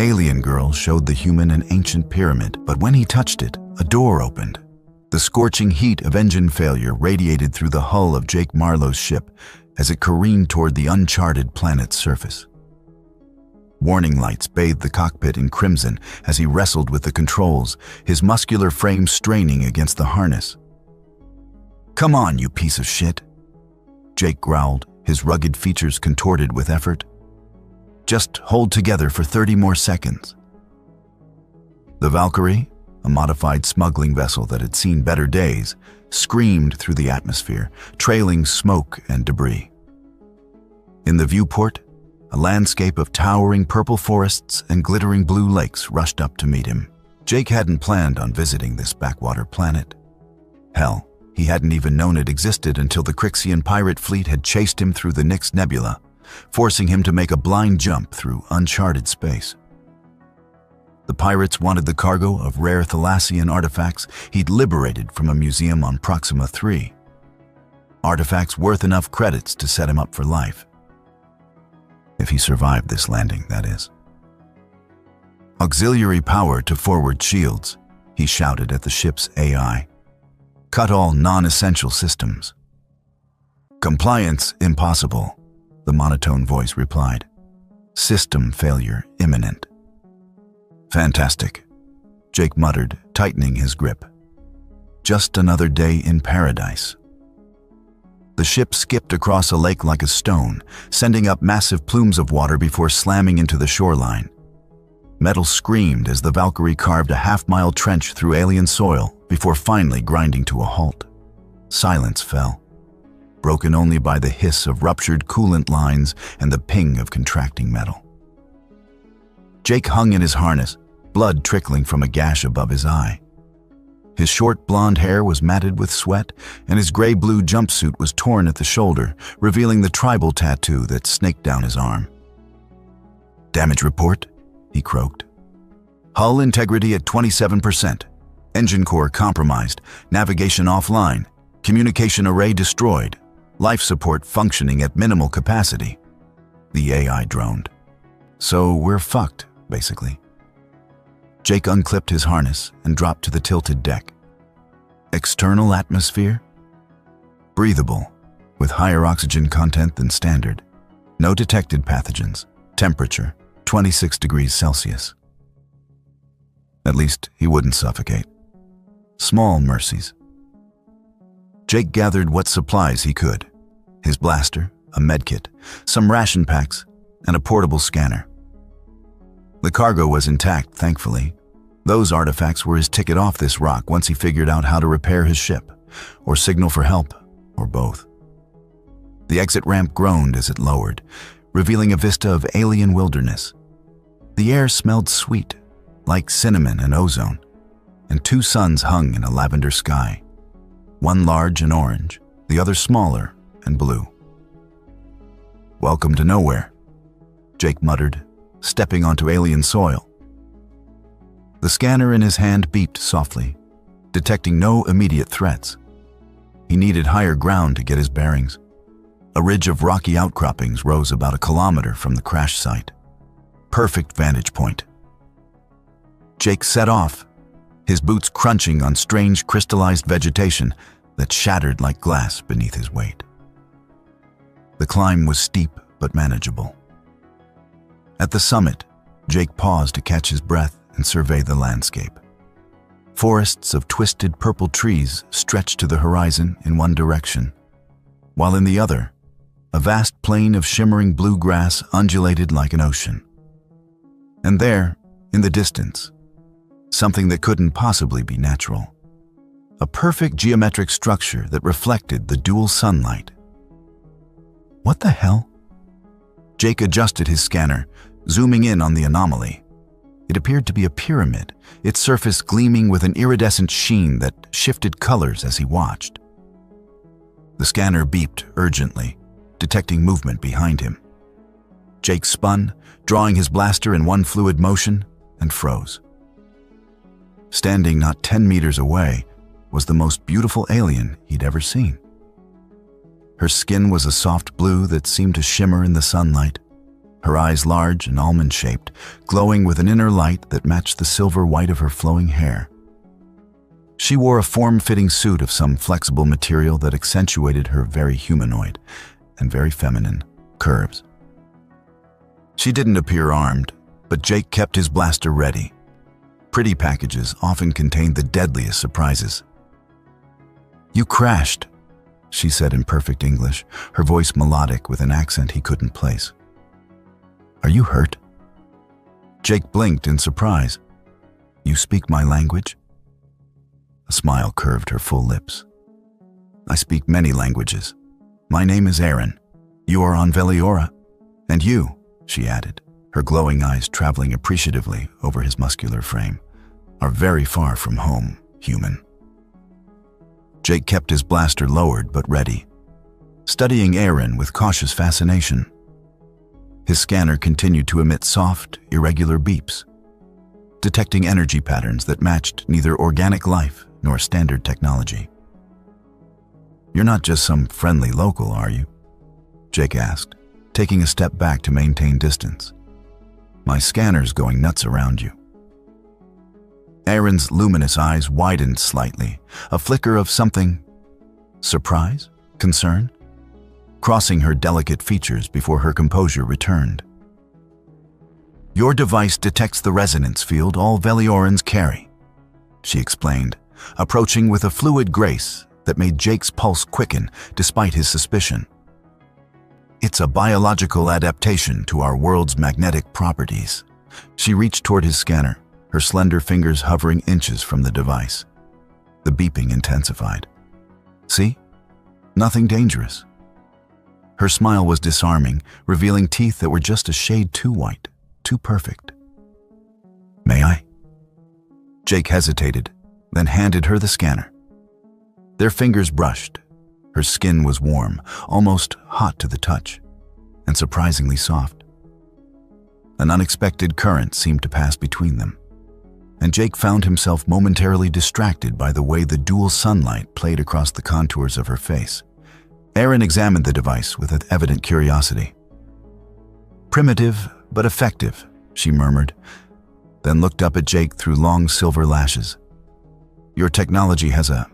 Alien Girl showed the human an ancient pyramid, but when he touched it, a door opened. The scorching heat of engine failure radiated through the hull of Jake Marlowe's ship as it careened toward the uncharted planet's surface. Warning lights bathed the cockpit in crimson as he wrestled with the controls, his muscular frame straining against the harness. "Come on, you piece of shit," Jake growled, his rugged features contorted with effort. "Just hold together for 30 more seconds." The Valkyrie, a modified smuggling vessel that had seen better days, screamed through the atmosphere, trailing smoke and debris. In the viewport, a landscape of towering purple forests and glittering blue lakes rushed up to meet him. Jake hadn't planned on visiting this backwater planet. Hell, he hadn't even known it existed until the Crixian pirate fleet had chased him through the Nix Nebula, forcing him to make a blind jump through uncharted space. The pirates wanted the cargo of rare Thalassian artifacts he'd liberated from a museum on Proxima 3. Artifacts worth enough credits to set him up for life. If he survived this landing, that is. "Auxiliary power to forward shields," he shouted at the ship's AI. "Cut all non-essential systems." "Compliance impossible," the monotone voice replied. "System failure imminent." "Fantastic," Jake muttered, tightening his grip. "Just another day in paradise." The ship skipped across a lake like a stone, sending up massive plumes of water before slamming into the shoreline. Metal screamed as the Valkyrie carved a half-mile trench through alien soil before finally grinding to a halt. Silence fell, broken only by the hiss of ruptured coolant lines and the ping of contracting metal. Jake hung in his harness, blood trickling from a gash above his eye. His short blonde hair was matted with sweat, and his gray-blue jumpsuit was torn at the shoulder, revealing the tribal tattoo that snaked down his arm. "Damage report," he croaked. "Hull integrity at 27%. Engine core compromised. Navigation offline. Communication array destroyed. Life support functioning at minimal capacity." The AI droned. "So we're fucked, basically." Jake unclipped his harness and dropped to the tilted deck. External atmosphere? Breathable, with higher oxygen content than standard. No detected pathogens. Temperature, 26 degrees Celsius. At least he wouldn't suffocate. Small mercies. Jake gathered what supplies he could. His blaster, a medkit, some ration packs, and a portable scanner. The cargo was intact, thankfully. Those artifacts were his ticket off this rock once he figured out how to repair his ship, or signal for help, or both. The exit ramp groaned as it lowered, revealing a vista of alien wilderness. The air smelled sweet, like cinnamon and ozone, and two suns hung in a lavender sky, one large and orange, the other smaller and blue. "Welcome to nowhere," Jake muttered, stepping onto alien soil. The scanner in his hand beeped softly, detecting no immediate threats. He needed higher ground to get his bearings. A ridge of rocky outcroppings rose about a kilometer from the crash site. Perfect vantage point. Jake set off, his boots crunching on strange crystallized vegetation that shattered like glass beneath his weight. The climb was steep but manageable. At the summit, Jake paused to catch his breath and survey the landscape. Forests of twisted purple trees stretched to the horizon in one direction, while in the other, a vast plain of shimmering blue grass undulated like an ocean. And there, in the distance, something that couldn't possibly be natural. A perfect geometric structure that reflected the dual sunlight. What the hell? Jake adjusted his scanner, zooming in on the anomaly. It appeared to be a pyramid, its surface gleaming with an iridescent sheen that shifted colors as he watched. The scanner beeped urgently, detecting movement behind him. Jake spun, drawing his blaster in one fluid motion, and froze. Standing not 10 meters away was the most beautiful alien he'd ever seen. Her skin was a soft blue that seemed to shimmer in the sunlight, her eyes large and almond-shaped, glowing with an inner light that matched the silver white of her flowing hair. She wore a form-fitting suit of some flexible material that accentuated her very humanoid and very feminine curves. She didn't appear armed, but Jake kept his blaster ready. Pretty packages often contained the deadliest surprises. "You crashed," she said in perfect English, her voice melodic with an accent he couldn't place. "Are you hurt?" Jake blinked in surprise. "You speak my language?" A smile curved her full lips. "I speak many languages. My name is Aaron. You are on Veliora. And you," she added, her glowing eyes traveling appreciatively over his muscular frame, "are very far from home, human." Jake kept his blaster lowered but ready, studying Aaron with cautious fascination. His scanner continued to emit soft, irregular beeps, detecting energy patterns that matched neither organic life nor standard technology. "You're not just some friendly local, are you?" Jake asked, taking a step back to maintain distance. "My scanner's going nuts around you." Aaron's luminous eyes widened slightly, a flicker of something, surprise, concern, crossing her delicate features before her composure returned. "Your device detects the resonance field all Veliorans carry," she explained, approaching with a fluid grace that made Jake's pulse quicken despite his suspicion. "It's a biological adaptation to our world's magnetic properties." She reached toward his scanner, her slender fingers hovering inches from the device. The beeping intensified. "See? Nothing dangerous." Her smile was disarming, revealing teeth that were just a shade too white, too perfect. "May I?" Jake hesitated, then handed her the scanner. Their fingers brushed. Her skin was warm, almost hot to the touch, and surprisingly soft. An unexpected current seemed to pass between them, and Jake found himself momentarily distracted by the way the dual sunlight played across the contours of her face. Aaron examined the device with evident curiosity. "Primitive, but effective," she murmured, then looked up at Jake through long silver lashes. "Your technology has a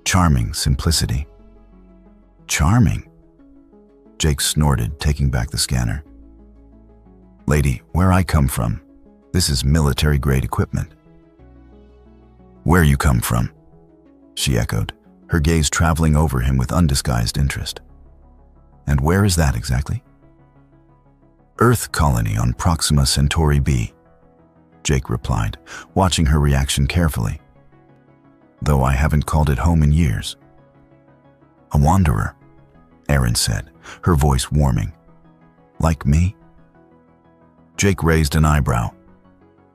charming simplicity." "Charming?" Jake snorted, taking back the scanner. "Lady, where I come from, this is military-grade equipment." "Where you come from?" she echoed, her gaze traveling over him with undisguised interest. "And where is that exactly?" "Earth colony on Proxima Centauri B," Jake replied, watching her reaction carefully. "Though I haven't called it home in years." "A wanderer," Aaron said, her voice warming. "Like me?" Jake raised an eyebrow.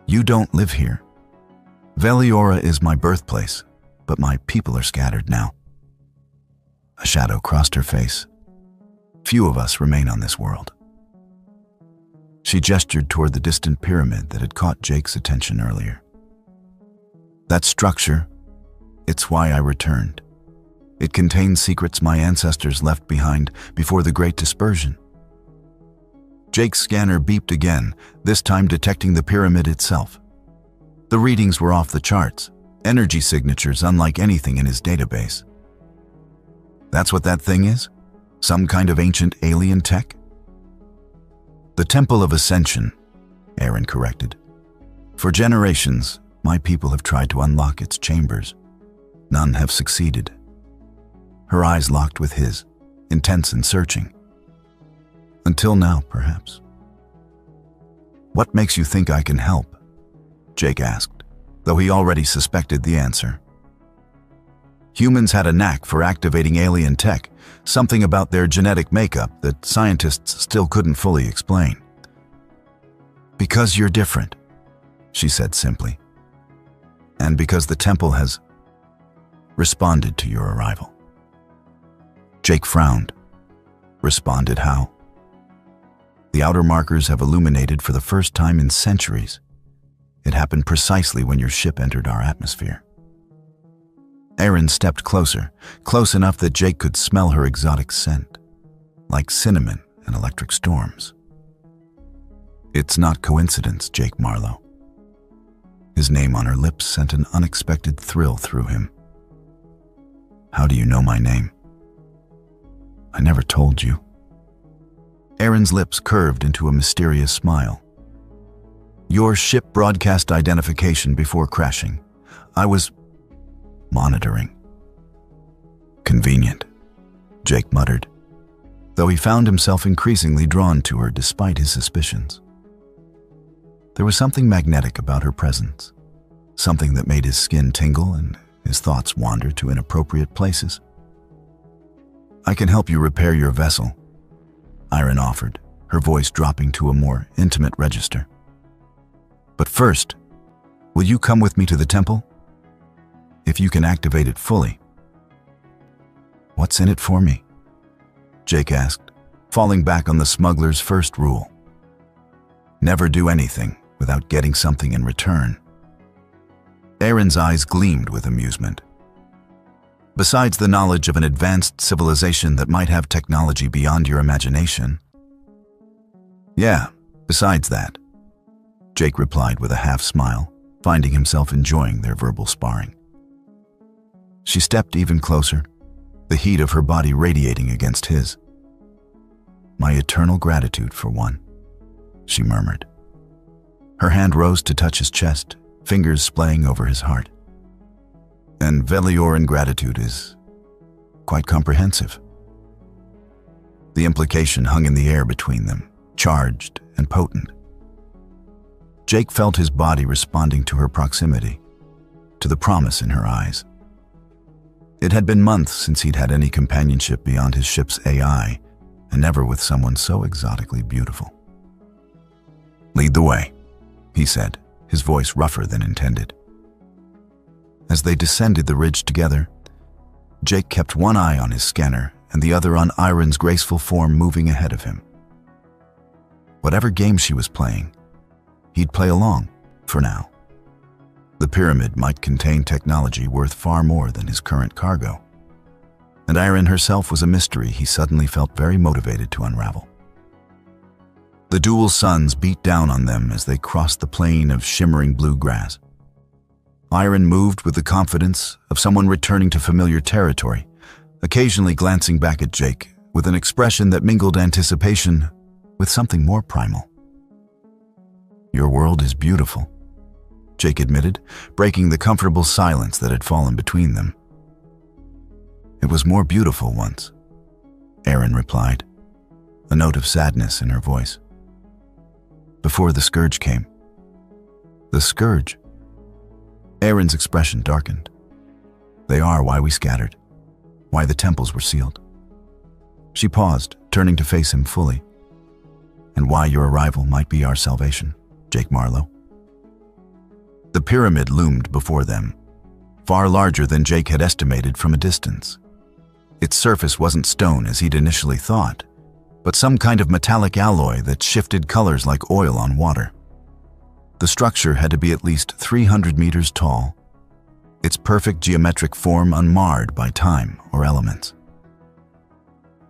"You don't live here. Veliora is my birthplace, but my people are scattered now." A shadow crossed her face. "Few of us remain on this world." She gestured toward the distant pyramid that had caught Jake's attention earlier. "That structure, it's why I returned. It contains secrets my ancestors left behind before the Great Dispersion." Jake's scanner beeped again, this time detecting the pyramid itself. The readings were off the charts, energy signatures unlike anything in his database. "That's what that thing is? Some kind of ancient alien tech?" "The Temple of Ascension," Aaron corrected. "For generations, my people have tried to unlock its chambers. None have succeeded." Her eyes locked with his, intense and searching. "Until now, perhaps." "What makes you think I can help?" Jake asked, though he already suspected the answer. Humans had a knack for activating alien tech, something about their genetic makeup that scientists still couldn't fully explain. "Because you're different," she said simply. "And because the temple has responded to your arrival." Jake frowned. "Responded how?" "The outer markers have illuminated for the first time in centuries. It happened precisely when your ship entered our atmosphere." Aaron stepped closer, close enough that Jake could smell her exotic scent, like cinnamon and electric storms. It's not coincidence, Jake Marlowe. His name on her lips sent an unexpected thrill through him. How do you know my name? I never told you. Aaron's lips curved into a mysterious smile. Your ship broadcast identification before crashing. I was monitoring. Convenient, Jake muttered, though he found himself increasingly drawn to her despite his suspicions. There was something magnetic about her presence, something that made his skin tingle and his thoughts wander to inappropriate places. I can help you repair your vessel, Aaron offered, her voice dropping to a more intimate register. But first, will you come with me to the temple? If you can activate it fully. What's in it for me? Jake asked, falling back on the smuggler's first rule. Never do anything without getting something in return. Aaron's eyes gleamed with amusement. Besides the knowledge of an advanced civilization that might have technology beyond your imagination. Yeah, besides that, Jake replied with a half smile, finding himself enjoying their verbal sparring. She stepped even closer, the heat of her body radiating against his. My eternal gratitude for one, she murmured. Her hand rose to touch his chest, fingers splaying over his heart. And Velioran gratitude is quite comprehensive. The implication hung in the air between them, charged and potent. Jake felt his body responding to her proximity, to the promise in her eyes. It had been months since he'd had any companionship beyond his ship's AI, and never with someone so exotically beautiful. Lead the way, he said, his voice rougher than intended. As they descended the ridge together, Jake kept one eye on his scanner and the other on Aaron's graceful form moving ahead of him. Whatever game she was playing, he'd play along, for now. The pyramid might contain technology worth far more than his current cargo, and Aaron herself was a mystery he suddenly felt very motivated to unravel. The dual suns beat down on them as they crossed the plain of shimmering blue grass. Aaron moved with the confidence of someone returning to familiar territory, occasionally glancing back at Jake with an expression that mingled anticipation with something more primal. Your world is beautiful, Jake admitted, breaking the comfortable silence that had fallen between them. It was more beautiful once, Aaron replied, a note of sadness in her voice. Before the scourge came. The scourge? Aaron's expression darkened. They are why we scattered, why the temples were sealed. She paused, turning to face him fully. And why your arrival might be our salvation, Jake Marlowe. The pyramid loomed before them, far larger than Jake had estimated from a distance. Its surface wasn't stone as he'd initially thought, but some kind of metallic alloy that shifted colors like oil on water. The structure had to be at least 300 meters tall, its perfect geometric form unmarred by time or elements.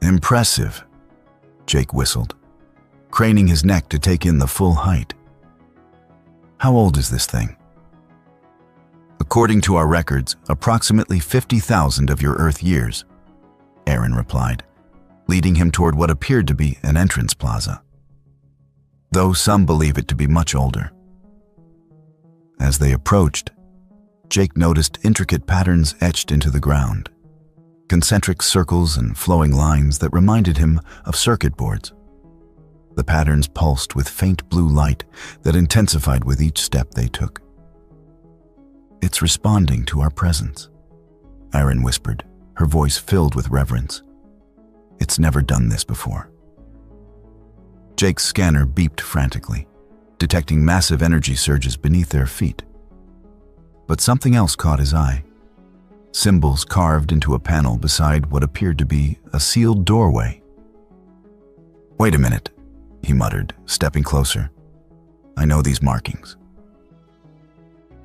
Impressive, Jake whistled, craning his neck to take in the full height. How old is this thing? According to our records, approximately 50,000 of your Earth years, Aaron replied, leading him toward what appeared to be an entrance plaza, though some believe it to be much older. As they approached, Jake noticed intricate patterns etched into the ground, concentric circles and flowing lines that reminded him of circuit boards. The patterns pulsed with faint blue light that intensified with each step they took. It's responding to our presence, Aaron whispered, her voice filled with reverence. It's never done this before. Jake's scanner beeped frantically, detecting massive energy surges beneath their feet. But something else caught his eye. Symbols carved into a panel beside what appeared to be a sealed doorway. Wait a minute, he muttered, stepping closer. I know these markings.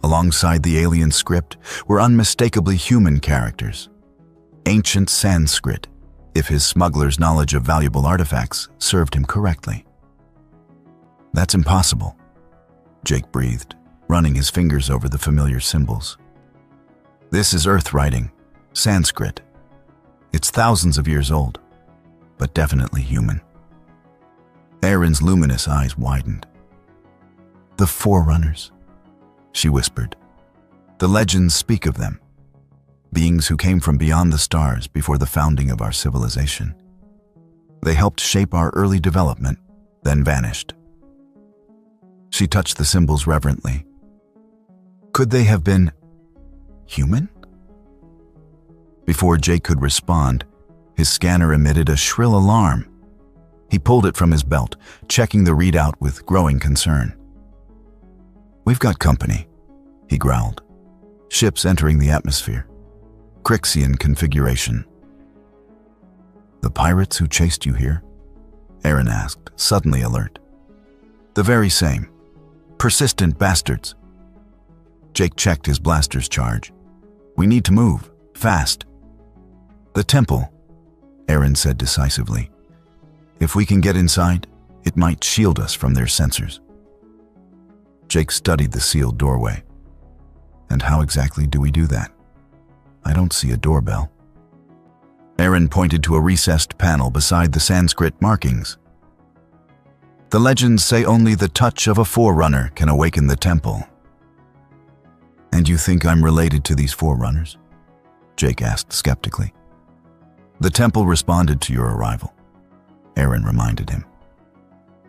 Alongside the alien script were unmistakably human characters. Ancient Sanskrit, if his smuggler's knowledge of valuable artifacts served him correctly. That's impossible, Jake breathed, running his fingers over the familiar symbols. This is Earth writing, Sanskrit. It's thousands of years old, but definitely human. Erin's luminous eyes widened. The Forerunners, she whispered. The legends speak of them, beings who came from beyond the stars before the founding of our civilization. They helped shape our early development, then vanished. She touched the symbols reverently. Could they have been human? Before Jake could respond, his scanner emitted a shrill alarm. He pulled it from his belt, checking the readout with growing concern. We've got company, he growled. Ships entering the atmosphere. Crixian configuration. The pirates who chased you here? Erin asked, suddenly alert. The very same. Persistent bastards. Jake checked his blaster's charge. We need to move, fast. The temple, Erin said decisively. If we can get inside, it might shield us from their sensors. Jake studied the sealed doorway. And how exactly do we do that? I don't see a doorbell. Erin pointed to a recessed panel beside the Sanskrit markings. The legends say only the touch of a forerunner can awaken the temple. And you think I'm related to these forerunners? Jake asked skeptically. The temple responded to your arrival, Erin reminded him.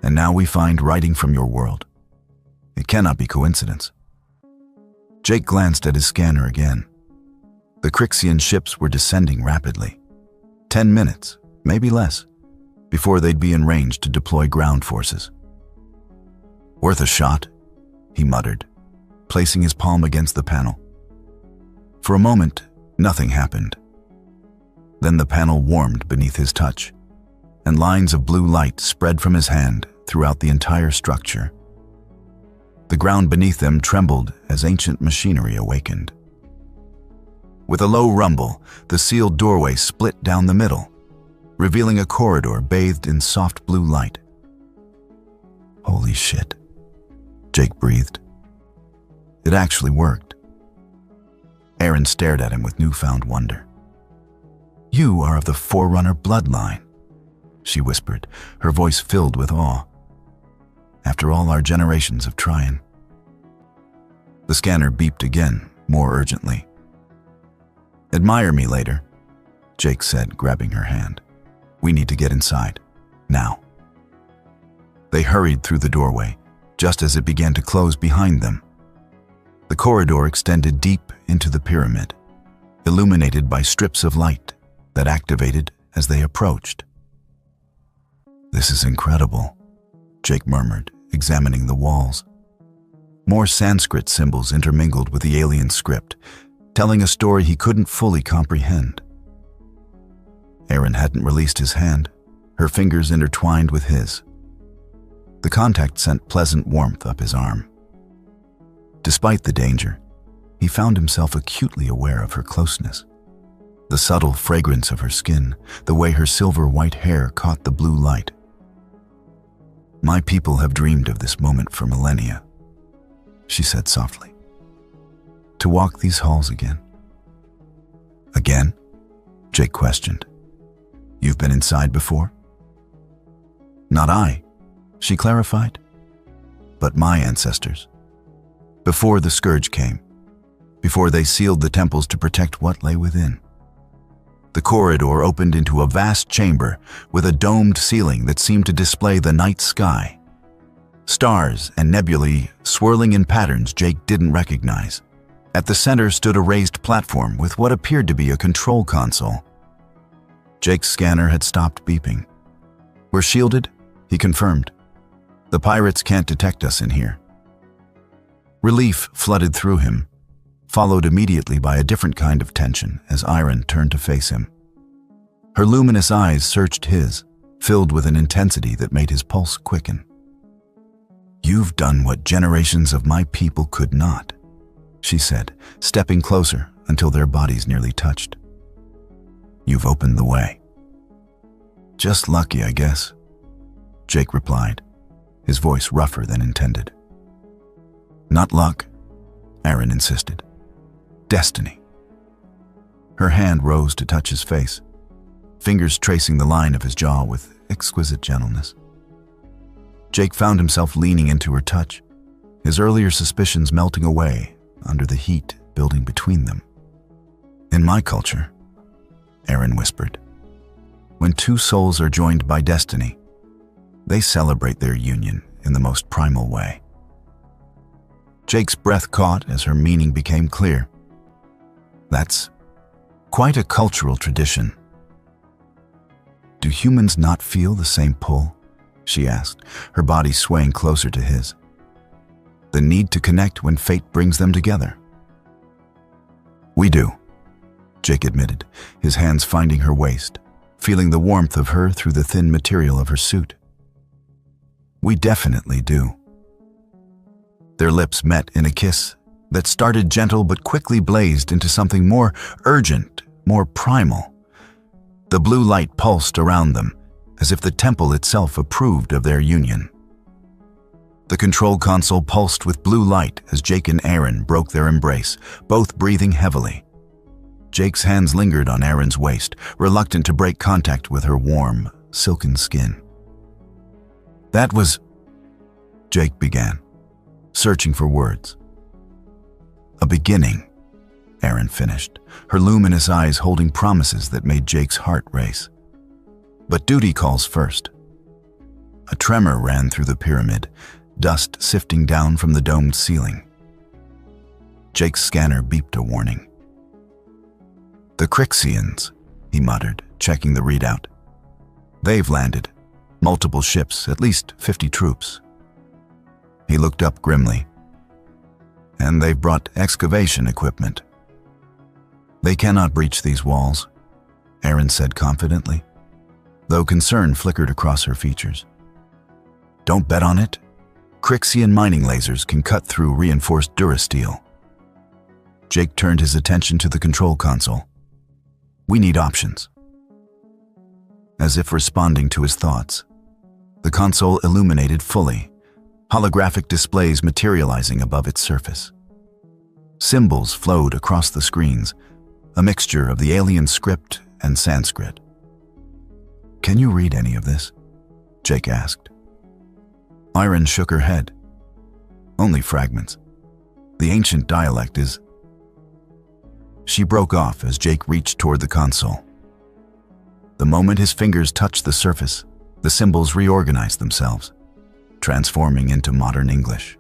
And now we find writing from your world. It cannot be coincidence. Jake glanced at his scanner again. The Crixian ships were descending rapidly. 10 minutes, maybe less, before they'd be in range to deploy ground forces. Worth a shot, he muttered, placing his palm against the panel. For a moment, nothing happened. Then the panel warmed beneath his touch, and lines of blue light spread from his hand throughout the entire structure. The ground beneath them trembled as ancient machinery awakened. With a low rumble, the sealed doorway split down the middle, revealing a corridor bathed in soft blue light. Holy shit, Jake breathed. It actually worked. Erin stared at him with newfound wonder. You are of the Forerunner bloodline, she whispered, her voice filled with awe. After all our generations of trying. The scanner beeped again, more urgently. Admire me later, Jake said, grabbing her hand. We need to get inside, now. They hurried through the doorway, just as it began to close behind them. The corridor extended deep into the pyramid, illuminated by strips of light that activated as they approached. This is incredible, Jake murmured, examining the walls. More Sanskrit symbols intermingled with the alien script, telling a story he couldn't fully comprehend. Erin hadn't released his hand, her fingers intertwined with his. The contact sent pleasant warmth up his arm. Despite the danger, he found himself acutely aware of her closeness. The subtle fragrance of her skin, the way her silver-white hair caught the blue light. My people have dreamed of this moment for millennia, she said softly. To walk these halls again. Again? Jake questioned. You've been inside before? Not I, she clarified, but my ancestors. Before the scourge came, before they sealed the temples to protect what lay within. The corridor opened into a vast chamber with a domed ceiling that seemed to display the night sky. Stars and nebulae swirling in patterns Jake didn't recognize. At the center stood a raised platform with what appeared to be a control console. Jake's scanner had stopped beeping. We're shielded, he confirmed. The pirates can't detect us in here. Relief flooded through him, followed immediately by a different kind of tension as Erin turned to face him. Her luminous eyes searched his, filled with an intensity that made his pulse quicken. You've done what generations of my people could not, she said, stepping closer until their bodies nearly touched. You've opened the way. Just lucky, I guess, Jake replied, his voice rougher than intended. Not luck, Aaron insisted. Destiny. Her hand rose to touch his face, fingers tracing the line of his jaw with exquisite gentleness. Jake found himself leaning into her touch, his earlier suspicions melting away under the heat building between them. In my culture, Aaron whispered, when two souls are joined by destiny, they celebrate their union in the most primal way. Jake's breath caught as her meaning became clear. That's quite a cultural tradition. Do humans not feel the same pull? She asked, her body swaying closer to his. The need to connect when fate brings them together. We do, Jake admitted, his hands finding her waist, feeling the warmth of her through the thin material of her suit. We definitely do. Their lips met in a kiss that started gentle but quickly blazed into something more urgent, more primal. The blue light pulsed around them, as if the temple itself approved of their union. The control console pulsed with blue light as Jake and Aaron broke their embrace, both breathing heavily. Jake's hands lingered on Aaron's waist, reluctant to break contact with her warm, silken skin. That was... Jake began, searching for words. A beginning, Aaron finished, her luminous eyes holding promises that made Jake's heart race. But duty calls first. A tremor ran through the pyramid, dust sifting down from the domed ceiling. Jake's scanner beeped a warning. The Crixians, he muttered, checking the readout. They've landed. Multiple ships, at least 50 troops. He looked up grimly. And they've brought excavation equipment. They cannot breach these walls, Aaron said confidently, though concern flickered across her features. Don't bet on it. Crixian mining lasers can cut through reinforced durasteel. Jake turned his attention to the control console. We need options. As if responding to his thoughts, the console illuminated fully, holographic displays materializing above its surface. Symbols flowed across the screens, a mixture of the alien script and Sanskrit. Can you read any of this? Jake asked. Aaron shook her head. Only fragments. The ancient dialect is... She broke off as Jake reached toward the console. The moment his fingers touched the surface, the symbols reorganized themselves, transforming into modern English.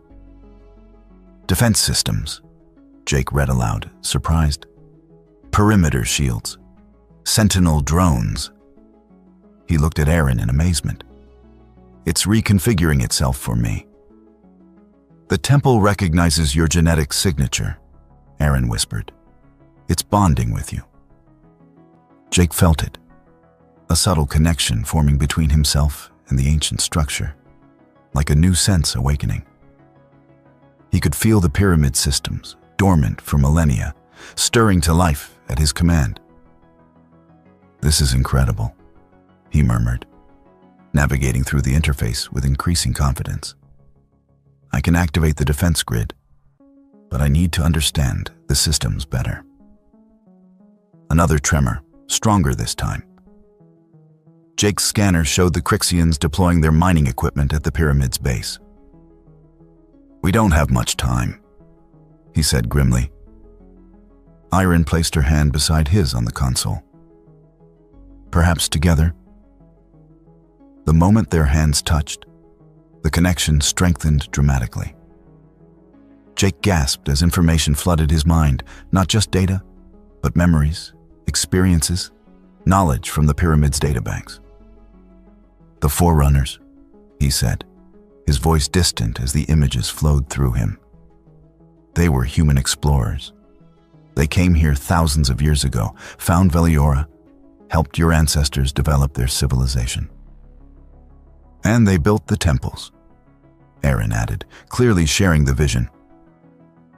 Defense systems, Jake read aloud, surprised. Perimeter shields. Sentinel drones. He looked at Aaron in amazement. It's reconfiguring itself for me. The temple recognizes your genetic signature, Aaron whispered. It's bonding with you. Jake felt it, a subtle connection forming between himself and the ancient structure, like a new sense awakening. He could feel the pyramid systems, dormant for millennia, stirring to life at his command. This is incredible, he murmured, navigating through the interface with increasing confidence. I can activate the defense grid, but I need to understand the systems better. Another tremor, stronger this time. Jake's scanner showed the Crixians deploying their mining equipment at the pyramid's base. We don't have much time, he said grimly. Aaron placed her hand beside his on the console. Perhaps together. The moment their hands touched, the connection strengthened dramatically. Jake gasped as information flooded his mind, not just data, but memories, experiences, knowledge from the pyramid's databanks. The Forerunners, he said, his voice distant as the images flowed through him. They were human explorers. They came here thousands of years ago, found Veliora, helped your ancestors develop their civilization. And they built the temples, Aaron added, clearly sharing the vision.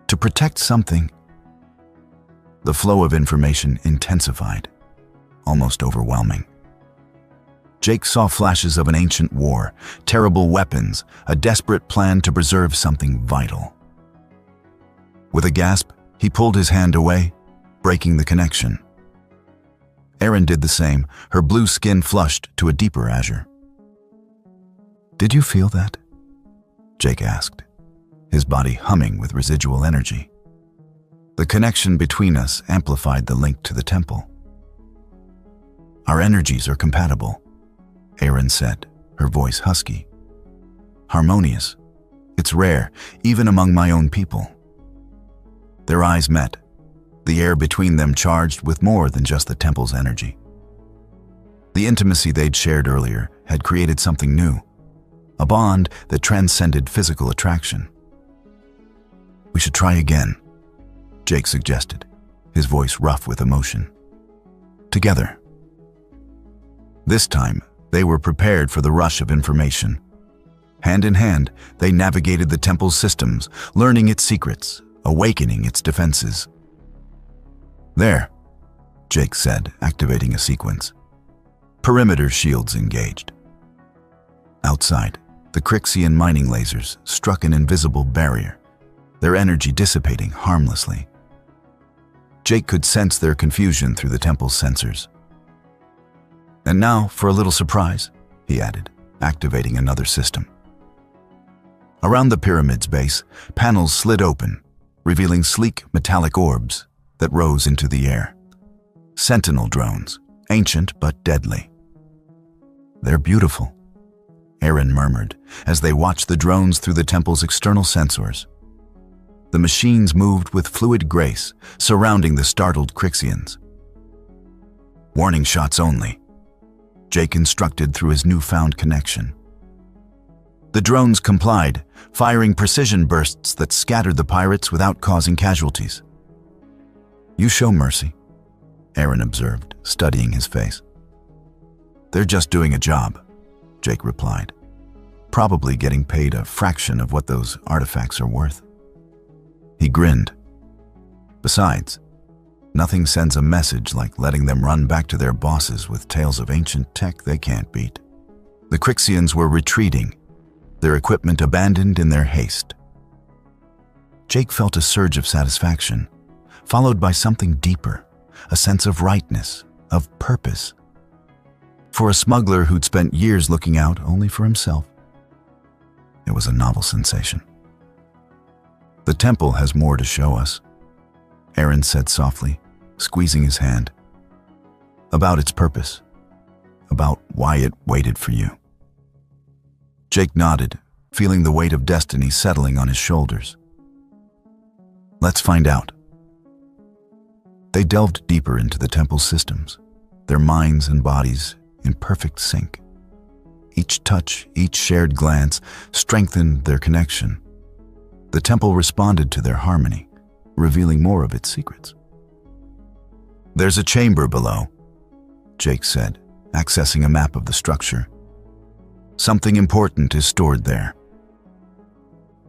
To protect something. The flow of information intensified, almost overwhelming. Jake saw flashes of an ancient war, terrible weapons, a desperate plan to preserve something vital. With a gasp, he pulled his hand away, breaking the connection. Erin did the same, her blue skin flushed to a deeper azure. "Did you feel that?" Jake asked, his body humming with residual energy. The connection between us amplified the link to the temple. "Our energies are compatible," Erin said, her voice husky. "Harmonious. It's rare, even among my own people." Their eyes met, the air between them charged with more than just the temple's energy. The intimacy they'd shared earlier had created something new, a bond that transcended physical attraction. "We should try again," Jake suggested, his voice rough with emotion. "Together." This time, they were prepared for the rush of information. Hand in hand, they navigated the temple's systems, learning its secrets, awakening its defenses. "There," Jake said, activating a sequence. Perimeter shields engaged. Outside, the Crixian mining lasers struck an invisible barrier, their energy dissipating harmlessly. Jake could sense their confusion through the temple's sensors. "And now for a little surprise," he added, activating another system. Around the pyramid's base, panels slid open, revealing sleek metallic orbs that rose into the air. Sentinel drones, ancient but deadly. "They're beautiful," Erin murmured as they watched the drones through the temple's external sensors. The machines moved with fluid grace, surrounding the startled Crixians. "Warning shots only," Jake instructed through his newfound connection. The drones complied, firing precision bursts that scattered the pirates without causing casualties. "You show mercy," Erin observed, studying his face. "They're just doing a job," Jake replied, "probably getting paid a fraction of what those artifacts are worth." He grinned. "Besides, nothing sends a message like letting them run back to their bosses with tales of ancient tech they can't beat." The Crixians were retreating, their equipment abandoned in their haste. Jake felt a surge of satisfaction, followed by something deeper, a sense of rightness, of purpose. For a smuggler who'd spent years looking out only for himself, it was a novel sensation. "The temple has more to show us," Erin said softly, squeezing his hand. "About its purpose, about why it waited for you." Jake nodded, feeling the weight of destiny settling on his shoulders. "Let's find out." They delved deeper into the temple's systems, their minds and bodies in perfect sync. Each touch, each shared glance strengthened their connection. The temple responded to their harmony, revealing more of its secrets. "There's a chamber below," Jake said, accessing a map of the structure. "Something important is stored there."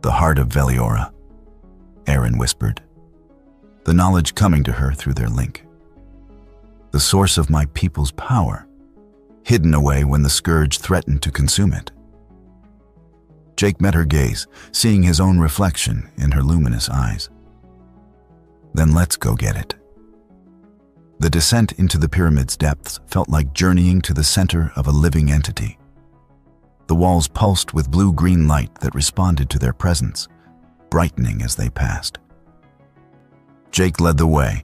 "The heart of Veliora," Erin whispered, the knowledge coming to her through their link. "The source of my people's power, hidden away when the scourge threatened to consume it." Jake met her gaze, seeing his own reflection in her luminous eyes. "Then let's go get it." The descent into the pyramid's depths felt like journeying to the center of a living entity. The walls pulsed with blue-green light that responded to their presence, brightening as they passed. Jake led the way,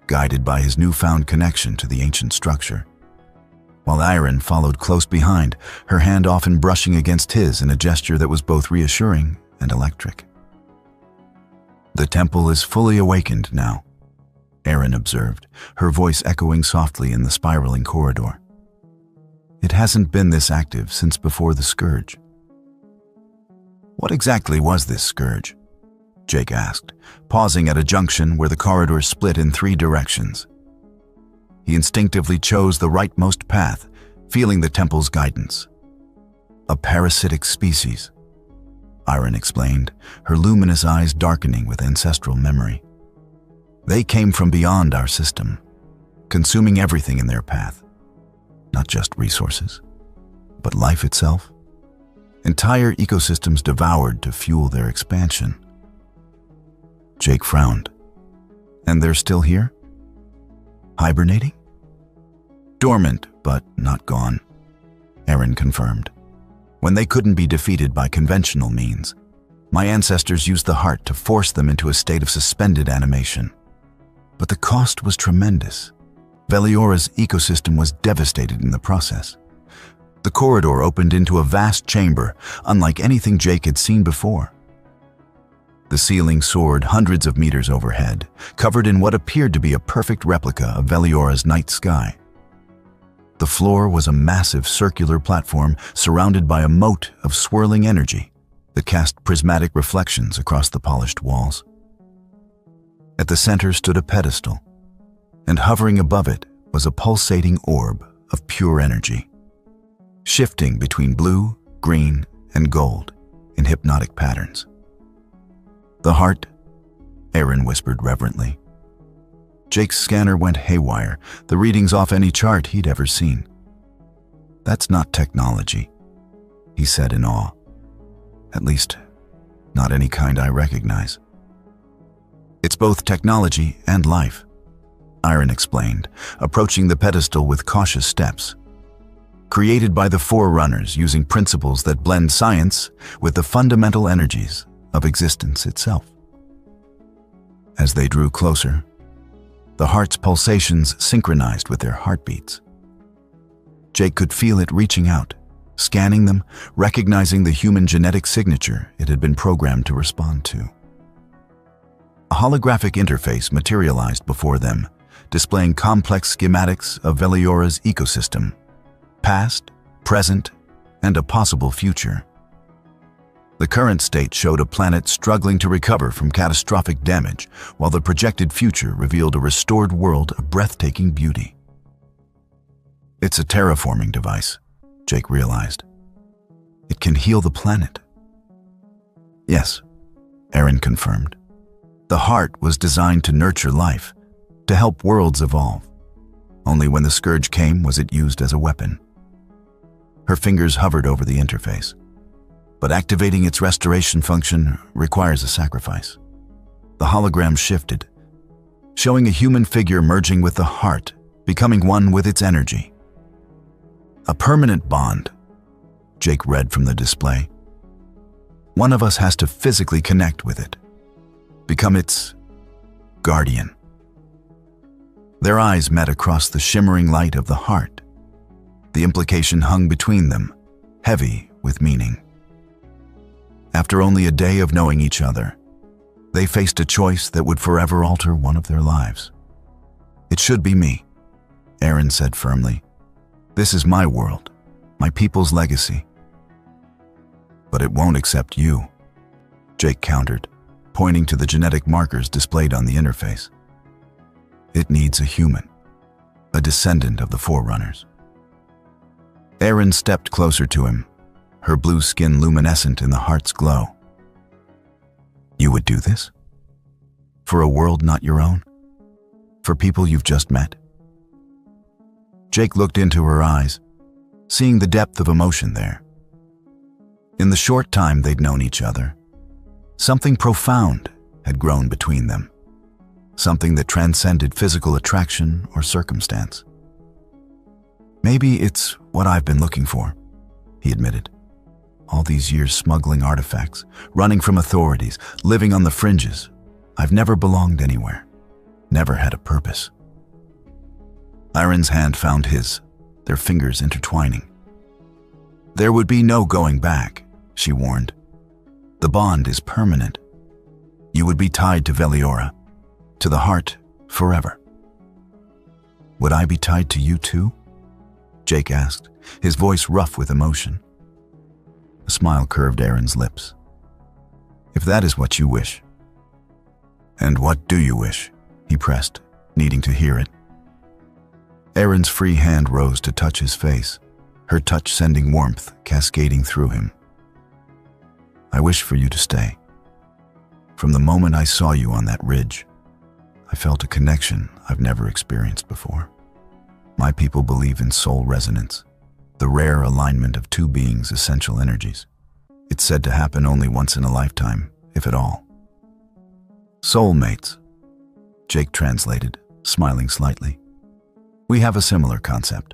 guided by his newfound connection to the ancient structure, while Erin followed close behind, her hand often brushing against his in a gesture that was both reassuring and electric. "The temple is fully awakened now," Erin observed, her voice echoing softly in the spiraling corridor. "It hasn't been this active since before the scourge." "What exactly was this scourge?" Jake asked, pausing at a junction where the corridor split in 3 directions. He instinctively chose the rightmost path, feeling the temple's guidance. "A parasitic species," Erin explained, her luminous eyes darkening with ancestral memory. "They came from beyond our system, consuming everything in their path, not just resources, But life itself? Entire ecosystems devoured to fuel their expansion. Jake frowned. And they're still here? Hibernating? Dormant, but not gone, Aaron confirmed. When they couldn't be defeated by conventional means, my ancestors used the heart to force them into a state of suspended animation. But the cost was tremendous. Veliora's ecosystem was devastated in the process. The corridor opened into a vast chamber, unlike anything Jake had seen before. The ceiling soared hundreds of meters overhead, covered in what appeared to be a perfect replica of Veliora's night sky. The floor was a massive circular platform surrounded by a moat of swirling energy that cast prismatic reflections across the polished walls. At the center stood a pedestal, and hovering above it was a pulsating orb of pure energy, shifting between blue, green, and gold in hypnotic patterns. The heart, Aaron whispered reverently. Jake's scanner went haywire, the readings off any chart he'd ever seen. That's not technology, he said in awe. At least, not any kind I recognize. It's both technology and life, Aaron explained, approaching the pedestal with cautious steps. Created by the Forerunners using principles that blend science with the fundamental energies of existence itself. As they drew closer, the heart's pulsations synchronized with their heartbeats. Jake could feel it reaching out, scanning them, recognizing the human genetic signature it had been programmed to respond to. A holographic interface materialized before them, displaying complex schematics of Veliora's ecosystem, past, present, and a possible future. The current state showed a planet struggling to recover from catastrophic damage, while the projected future revealed a restored world of breathtaking beauty. It's a terraforming device, Jake realized. It can heal the planet. Yes, Aaron confirmed. The heart was designed to nurture life, to help worlds evolve. Only when the scourge came was it used as a weapon. Her fingers hovered over the interface. But activating its restoration function requires a sacrifice. The hologram shifted, showing a human figure merging with the heart, becoming one with its energy. A permanent bond, Jake read from the display. One of us has to physically connect with it, become its guardian. Their eyes met across the shimmering light of the heart. The implication hung between them, heavy with meaning. After only a day of knowing each other, they faced a choice that would forever alter one of their lives. It should be me, Aaron said firmly. This is my world, my people's legacy. But it won't accept you, Jake countered, pointing to the genetic markers displayed on the interface. It needs a human, a descendant of the Forerunners. Aaron stepped closer to him, her blue skin luminescent in the heart's glow. You would do this? For a world not your own? For people you've just met? Jake looked into her eyes, seeing the depth of emotion there. In the short time they'd known each other, something profound had grown between them, something that transcended physical attraction or circumstance. Maybe it's what I've been looking for, he admitted. All these years smuggling artifacts, running from authorities, living on the fringes. I've never belonged anywhere, never had a purpose. Aaron's hand found his, their fingers intertwining. There would be no going back, she warned. The bond is permanent. You would be tied to Veliora, to the heart, forever. Would I be tied to you too? Jake asked, his voice rough with emotion. A smile curved Aaron's lips. If that is what you wish. And what do you wish? He pressed, needing to hear it. Aaron's free hand rose to touch his face, her touch sending warmth cascading through him. I wish for you to stay. From the moment I saw you on that ridge, I felt a connection I've never experienced before. My people believe in soul resonance, the rare alignment of two beings' essential energies. It's said to happen only once in a lifetime, if at all. Soulmates, Jake translated, smiling slightly. We have a similar concept.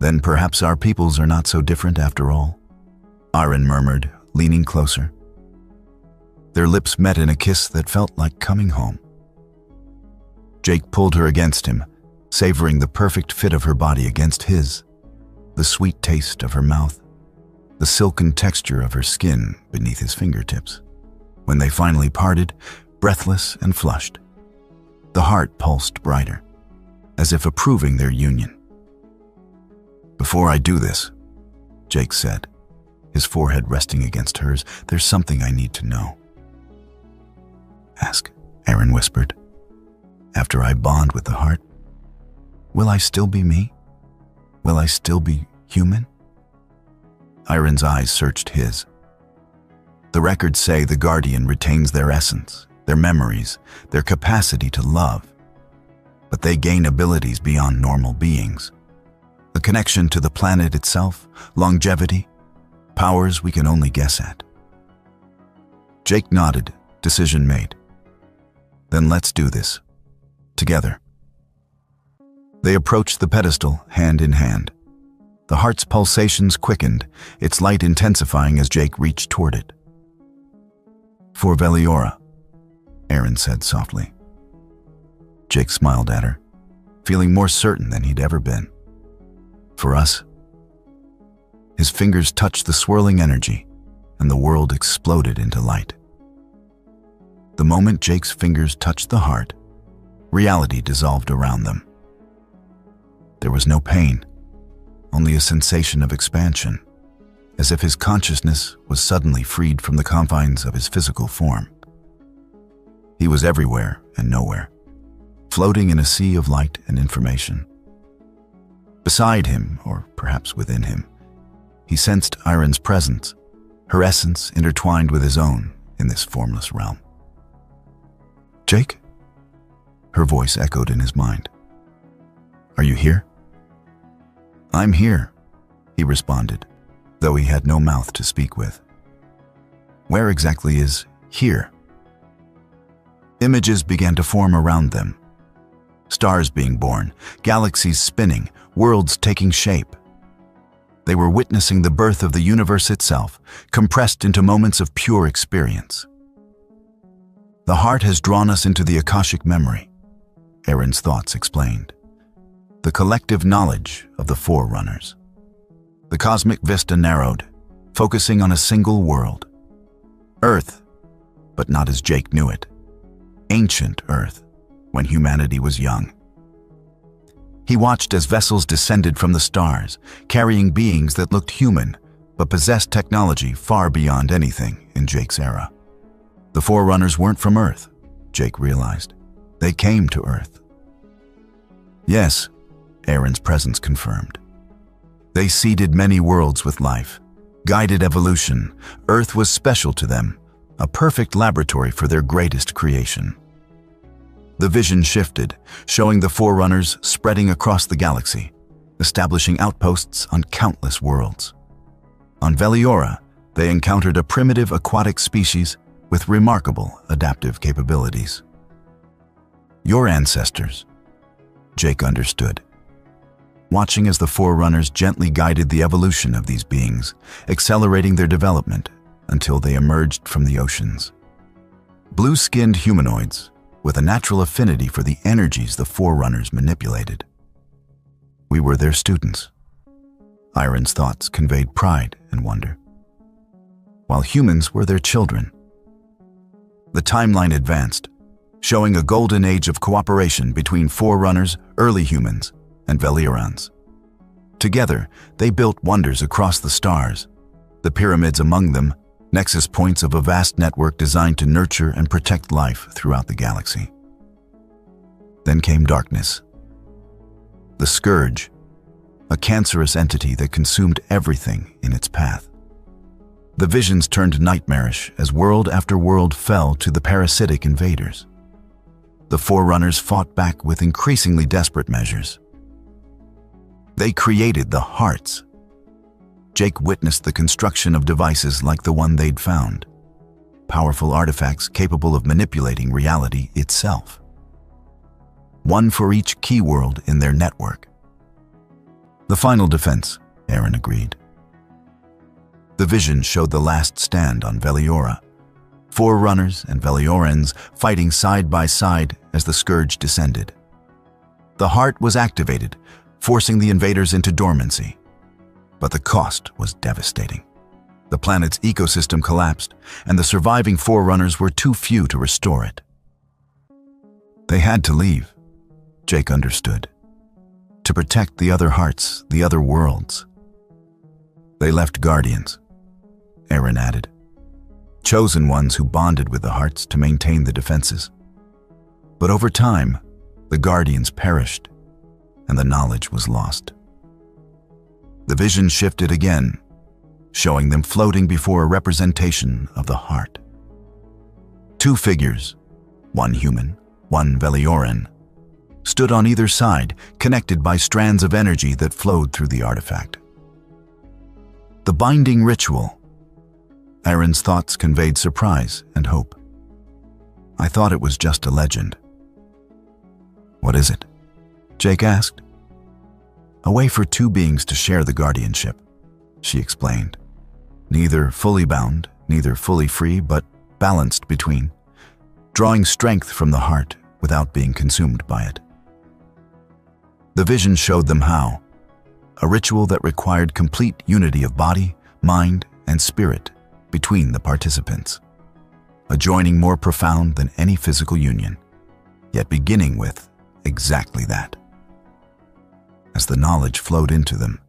Then perhaps our peoples are not so different after all, Aaron murmured, leaning closer. Their lips met in a kiss that felt like coming home. Jake pulled her against him, savoring the perfect fit of her body against his, the sweet taste of her mouth, the silken texture of her skin beneath his fingertips. When they finally parted, breathless and flushed, the heart pulsed brighter, as if approving their union. Before I do this, Jake said, his forehead resting against hers, there's something I need to know. Ask, Aaron whispered. After I bond with the heart, will I still be me? Will I still be human? Aaron's eyes searched his. The records say the Guardian retains their essence, their memories, their capacity to love. But they gain abilities beyond normal beings. A connection to the planet itself, longevity, powers we can only guess at. Jake nodded, decision made. Then let's do this. Together. They approached the pedestal, hand in hand. The heart's pulsations quickened, its light intensifying as Jake reached toward it. For Veliora, Aaron said softly. Jake smiled at her, feeling more certain than he'd ever been. For us. His fingers touched the swirling energy, and the world exploded into light. The moment Jake's fingers touched the heart, reality dissolved around them. There was no pain, only a sensation of expansion, as if his consciousness was suddenly freed from the confines of his physical form. He was everywhere and nowhere, floating in a sea of light and information. Beside him, or perhaps within him, he sensed Aaron's presence, her essence intertwined with his own in this formless realm. Jake? Her voice echoed in his mind. Are you here? I'm here, he responded, though he had no mouth to speak with. Where exactly is here? Images began to form around them. Stars being born, galaxies spinning, worlds taking shape. They were witnessing the birth of the universe itself, compressed into moments of pure experience. The heart has drawn us into the Akashic memory, Aaron's thoughts explained. The collective knowledge of the Forerunners. The cosmic vista narrowed, focusing on a single world. Earth, but not as Jake knew it. Ancient Earth, when humanity was young. He watched as vessels descended from the stars, carrying beings that looked human, but possessed technology far beyond anything in Jake's era. The Forerunners weren't from Earth, Jake realized. They came to Earth. Yes, Aaron's presence confirmed. They seeded many worlds with life, guided evolution. Earth was special to them, a perfect laboratory for their greatest creation. The vision shifted, showing the Forerunners spreading across the galaxy, establishing outposts on countless worlds. On Veliora, they encountered a primitive aquatic species with remarkable adaptive capabilities. Your ancestors, Jake understood, watching as the Forerunners gently guided the evolution of these beings, accelerating their development until they emerged from the oceans. Blue-skinned humanoids, with a natural affinity for the energies the Forerunners manipulated. We were their students. Aaron's thoughts conveyed pride and wonder. While humans were their children. The timeline advanced, showing a golden age of cooperation between Forerunners, early humans, and Veliorans. Together, they built wonders across the stars, the pyramids among them, nexus points of a vast network designed to nurture and protect life throughout the galaxy. Then came darkness. The Scourge, a cancerous entity that consumed everything in its path. The visions turned nightmarish as world after world fell to the parasitic invaders. The Forerunners fought back with increasingly desperate measures. They created the hearts. Jake witnessed the construction of devices like the one they'd found. Powerful artifacts capable of manipulating reality itself. One for each key world in their network. The final defense, Aaron agreed. The vision showed the last stand on Veliora. Forerunners and Veliorans fighting side by side as the scourge descended. The heart was activated, forcing the invaders into dormancy. But the cost was devastating. The planet's ecosystem collapsed, and the surviving Forerunners were too few to restore it. They had to leave, Jake understood, to protect the other hearts, the other worlds. They left guardians, Aaron added. Chosen ones who bonded with the hearts to maintain the defenses. But over time, the guardians perished, and the knowledge was lost. The vision shifted again, showing them floating before a representation of the heart. Two figures, one human, one Velioran, stood on either side, connected by strands of energy that flowed through the artifact. The binding ritual. Aaron's thoughts conveyed surprise and hope. I thought it was just a legend. What is it? Jake asked. A way for two beings to share the guardianship, she explained. Neither fully bound, neither fully free, but balanced between, drawing strength from the heart without being consumed by it. The vision showed them how, a ritual that required complete unity of body, mind, and spirit between the participants, a joining more profound than any physical union, yet beginning with exactly that. As the knowledge flowed into them,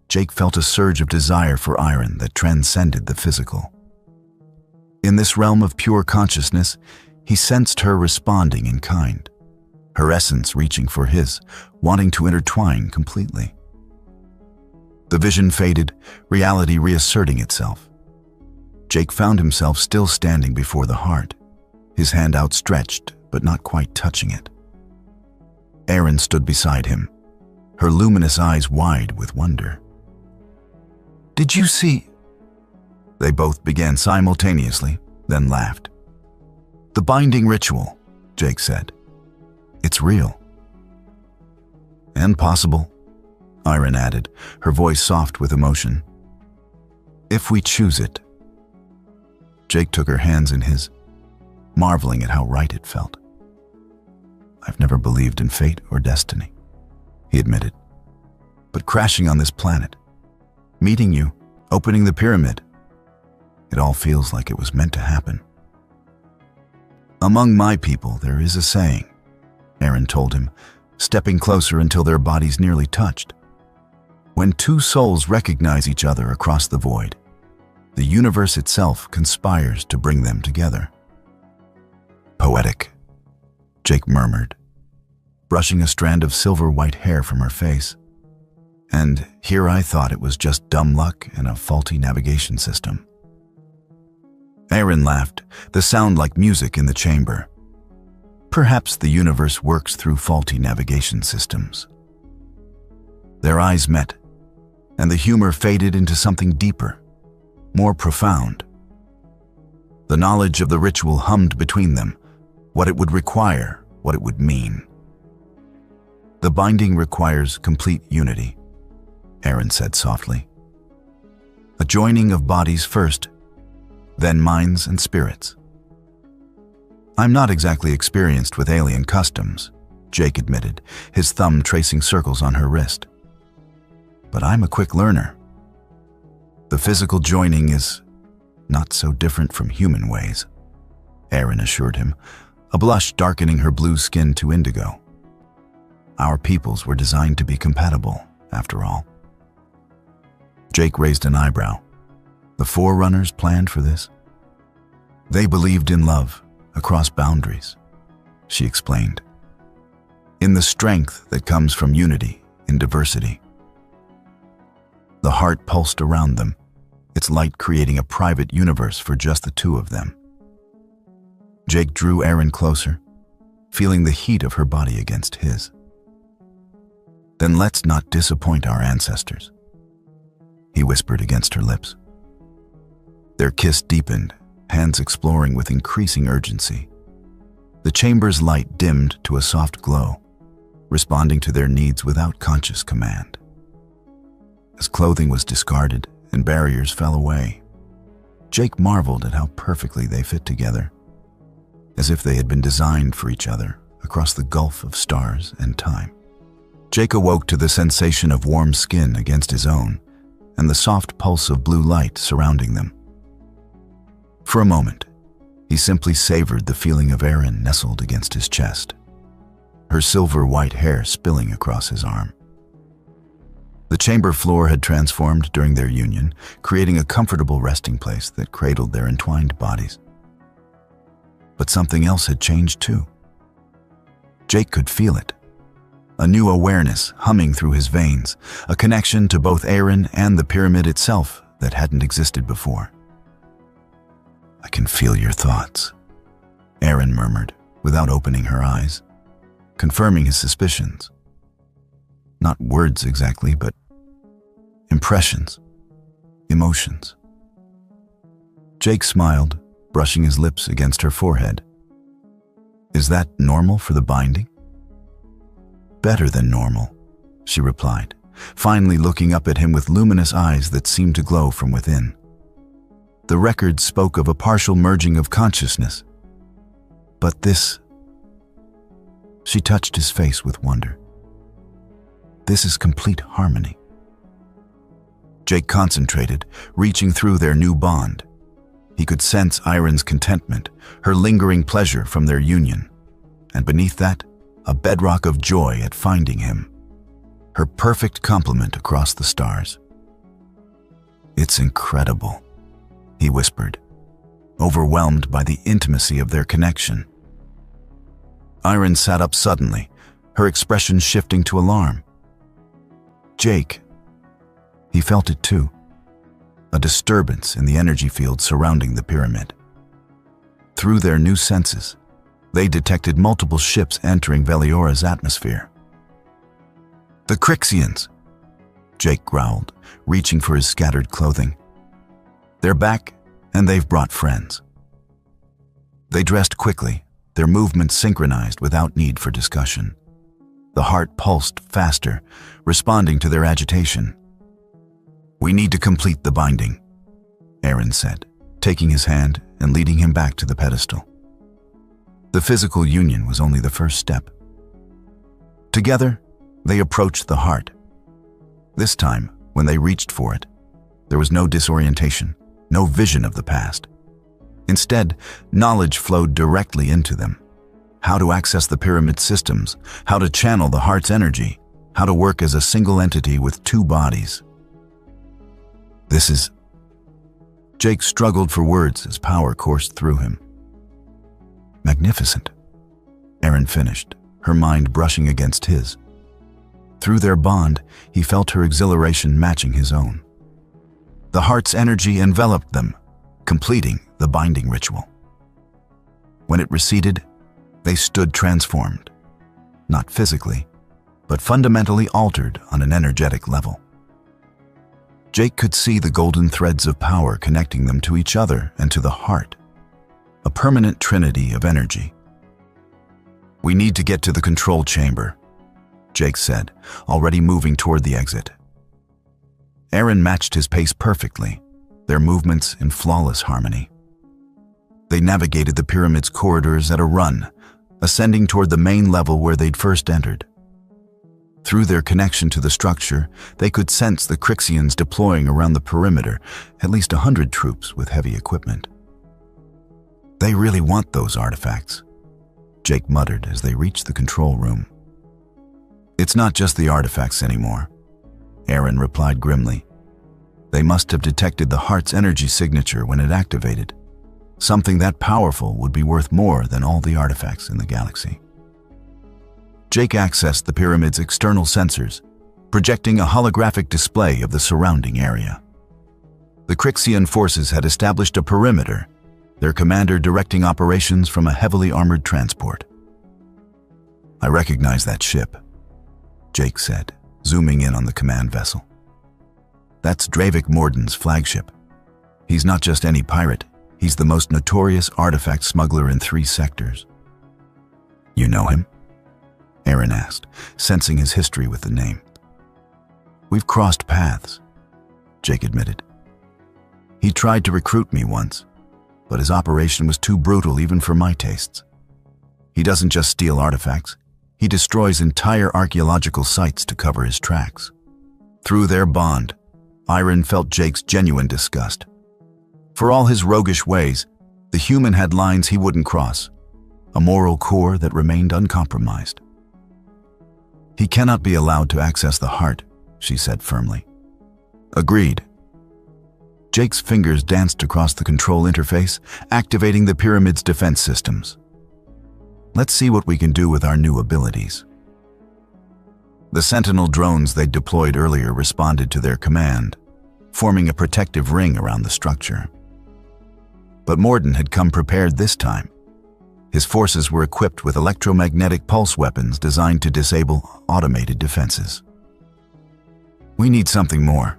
Jake felt a surge of desire for Iron that transcended the physical. In this realm of pure consciousness, he sensed her responding in kind, her essence reaching for his, wanting to intertwine completely. The vision faded, reality reasserting itself. Jake found himself still standing before the heart, his hand outstretched but not quite touching it. Aaron stood beside him, her luminous eyes wide with wonder. Did you see? They both began simultaneously, then laughed. The binding ritual, Jake said. It's real. And possible, Iron added, her voice soft with emotion. If we choose it. Jake took her hands in his, marveling at how right it felt. I've never believed in fate or destiny, he admitted. But crashing on this planet, meeting you, opening the pyramid, it all feels like it was meant to happen. Among my people, there is a saying, Aaron told him, stepping closer until their bodies nearly touched. When two souls recognize each other across the void, the universe itself conspires to bring them together. Poetic, Jake murmured, brushing a strand of silver-white hair from her face. And here I thought it was just dumb luck and a faulty navigation system. Aaron laughed, the sound like music in the chamber. Perhaps the universe works through faulty navigation systems. Their eyes met, and the humor faded into something deeper, more profound. The knowledge of the ritual hummed between them, what it would require, what it would mean. The binding requires complete unity, Aaron said softly. A joining of bodies first, then minds and spirits. I'm not exactly experienced with alien customs, Jake admitted, his thumb tracing circles on her wrist. But I'm a quick learner. The physical joining is not so different from human ways, Aaron assured him, a blush darkening her blue skin to indigo. Our peoples were designed to be compatible, after all. Jake raised an eyebrow. The Forerunners planned for this. They believed in love, across boundaries, she explained. In the strength that comes from unity in diversity. The heart pulsed around them, its light creating a private universe for just the two of them. Jake drew Aaron closer, feeling the heat of her body against his. Then let's not disappoint our ancestors, he whispered against her lips. Their kiss deepened, hands exploring with increasing urgency. The chamber's light dimmed to a soft glow, responding to their needs without conscious command. As clothing was discarded and barriers fell away, Jake marveled at how perfectly they fit together, as if they had been designed for each other across the gulf of stars and time. Jake awoke to the sensation of warm skin against his own and the soft pulse of blue light surrounding them. For a moment, he simply savored the feeling of Erin nestled against his chest, her silver-white hair spilling across his arm. The chamber floor had transformed during their union, creating a comfortable resting place that cradled their entwined bodies. But something else had changed too. Jake could feel it. A new awareness humming through his veins, a connection to both Erin and the pyramid itself that hadn't existed before. I can feel your thoughts, Erin murmured without opening her eyes, confirming his suspicions. Not words exactly, but impressions, emotions. Jake smiled, brushing his lips against her forehead. Is that normal for the binding? Better than normal, she replied, finally looking up at him with luminous eyes that seemed to glow from within. The record spoke of a partial merging of consciousness. But this... She touched his face with wonder. This is complete harmony. Jake concentrated, reaching through their new bond. He could sense Erin's contentment, her lingering pleasure from their union, and beneath that, a bedrock of joy at finding him, her perfect complement across the stars. It's incredible, he whispered, overwhelmed by the intimacy of their connection. Erin sat up suddenly, her expression shifting to alarm. Jake, he felt it too, a disturbance in the energy field surrounding the pyramid. Through their new senses, they detected multiple ships entering Veliora's atmosphere. The Crixians, Jake growled, reaching for his scattered clothing. They're back, and they've brought friends. They dressed quickly, their movements synchronized without need for discussion. The heart pulsed faster, responding to their agitation. We need to complete the binding, Erin said, taking his hand and leading him back to the pedestal. The physical union was only the first step. Together, they approached the heart. This time, when they reached for it, there was no disorientation, no vision of the past. Instead, knowledge flowed directly into them. How to access the pyramid systems, how to channel the heart's energy, how to work as a single entity with two bodies. This is... Jake struggled for words as power coursed through him. Magnificent, Erin finished, her mind brushing against his. Through their bond, he felt her exhilaration matching his own. The heart's energy enveloped them, completing the binding ritual. When it receded, they stood transformed, not physically, but fundamentally altered on an energetic level. Jake could see the golden threads of power connecting them to each other and to the heart, a permanent trinity of energy. We need to get to the control chamber, Jake said, already moving toward the exit. Erin matched his pace perfectly, their movements in flawless harmony. They navigated the pyramid's corridors at a run, ascending toward the main level where they'd first entered. Through their connection to the structure, they could sense the Crixians deploying around the perimeter, at least 100 troops with heavy equipment. They really want those artifacts, Jake muttered as they reached the control room. It's not just the artifacts anymore, Erin replied grimly. They must have detected the heart's energy signature when it activated. Something that powerful would be worth more than all the artifacts in the galaxy. Jake accessed the pyramid's external sensors, projecting a holographic display of the surrounding area. The Crixian forces had established a perimeter, their commander directing operations from a heavily armored transport. I recognize that ship, Jake said, zooming in on the command vessel. That's Dravik Morden's flagship. He's not just any pirate, he's the most notorious artifact smuggler in 3 sectors. You know him? Aaron asked, sensing his history with the name. We've crossed paths, Jake admitted. He tried to recruit me once, but his operation was too brutal even for my tastes. He doesn't just steal artifacts, he destroys entire archaeological sites to cover his tracks. Through their bond, Aaron felt Jake's genuine disgust. For all his roguish ways, the human had lines he wouldn't cross, a moral core that remained uncompromised. He cannot be allowed to access the heart, she said firmly. Agreed. Jake's fingers danced across the control interface, activating the pyramid's defense systems. Let's see what we can do with our new abilities. The Sentinel drones they'd deployed earlier responded to their command, forming a protective ring around the structure. But Morden had come prepared this time. His forces were equipped with electromagnetic pulse weapons designed to disable automated defenses. We need something more,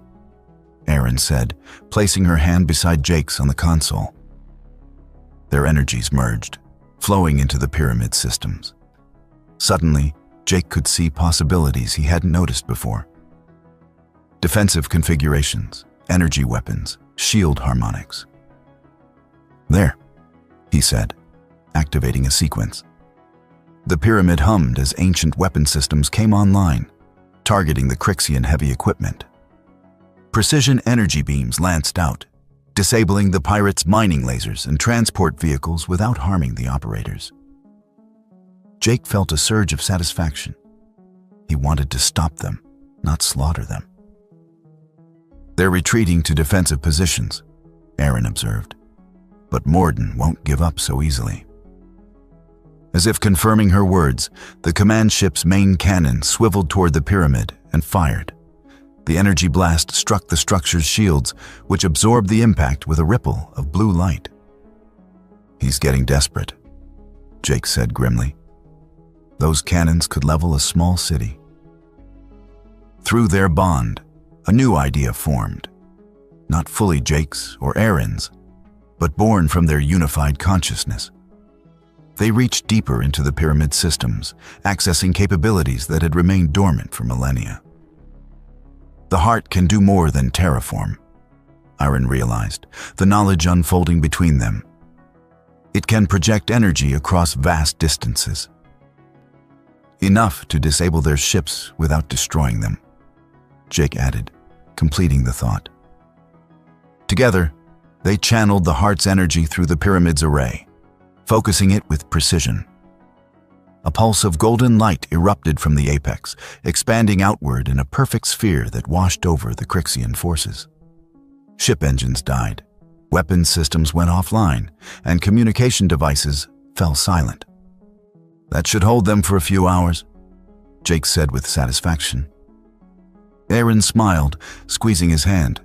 Aaron said, placing her hand beside Jake's on the console. Their energies merged, flowing into the pyramid systems. Suddenly, Jake could see possibilities he hadn't noticed before. Defensive configurations, energy weapons, shield harmonics. There, he said, activating a sequence. The pyramid hummed as ancient weapon systems came online, targeting the Crixian heavy equipment. Precision energy beams lanced out, disabling the pirates' mining lasers and transport vehicles without harming the operators. Jake felt a surge of satisfaction. He wanted to stop them, not slaughter them. They're retreating to defensive positions, Aaron observed. But Morden won't give up so easily. As if confirming her words, the command ship's main cannon swiveled toward the pyramid and fired. The energy blast struck the structure's shields, which absorbed the impact with a ripple of blue light. He's getting desperate, Jake said grimly. Those cannons could level a small city. Through their bond, a new idea formed. Not fully Jake's or Aaron's, but born from their unified consciousness. They reached deeper into the pyramid systems, accessing capabilities that had remained dormant for millennia. The heart can do more than terraform, Aaron realized, the knowledge unfolding between them. It can project energy across vast distances. Enough to disable their ships without destroying them, Jake added, completing the thought. Together, they channeled the heart's energy through the pyramid's array, focusing it with precision. A pulse of golden light erupted from the apex, expanding outward in a perfect sphere that washed over the Crixian forces. Ship engines died, weapons systems went offline, and communication devices fell silent. That should hold them for a few hours, Jake said with satisfaction. Aaron smiled, squeezing his hand.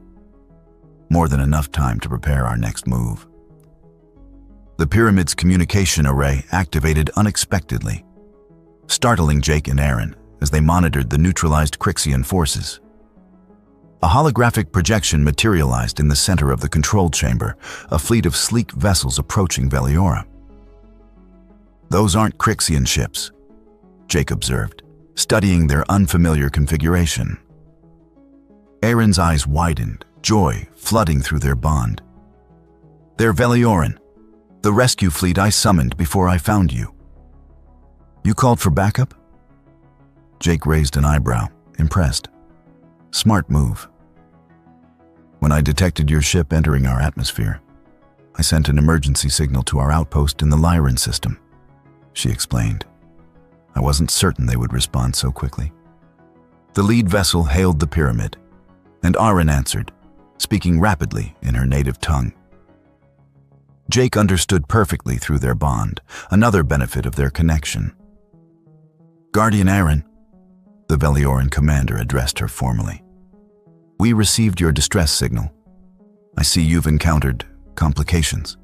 More than enough time to prepare our next move. The pyramid's communication array activated unexpectedly, startling Jake and Aaron as they monitored the neutralized Crixian forces. A holographic projection materialized in the center of the control chamber, a fleet of sleek vessels approaching Veliora. Those aren't Crixian ships, Jake observed, studying their unfamiliar configuration. Aaron's eyes widened, joy flooding through their bond. They're Velioran, the rescue fleet I summoned before I found you. You called for backup? Jake raised an eyebrow, impressed. Smart move. When I detected your ship entering our atmosphere, I sent an emergency signal to our outpost in the Lyran system, she explained. I wasn't certain they would respond so quickly. The lead vessel hailed the pyramid, and Aaron answered, speaking rapidly in her native tongue. Jake understood perfectly through their bond, another benefit of their connection. Guardian Aaron, the Velioran commander addressed her formally. We received your distress signal. I see you've encountered complications.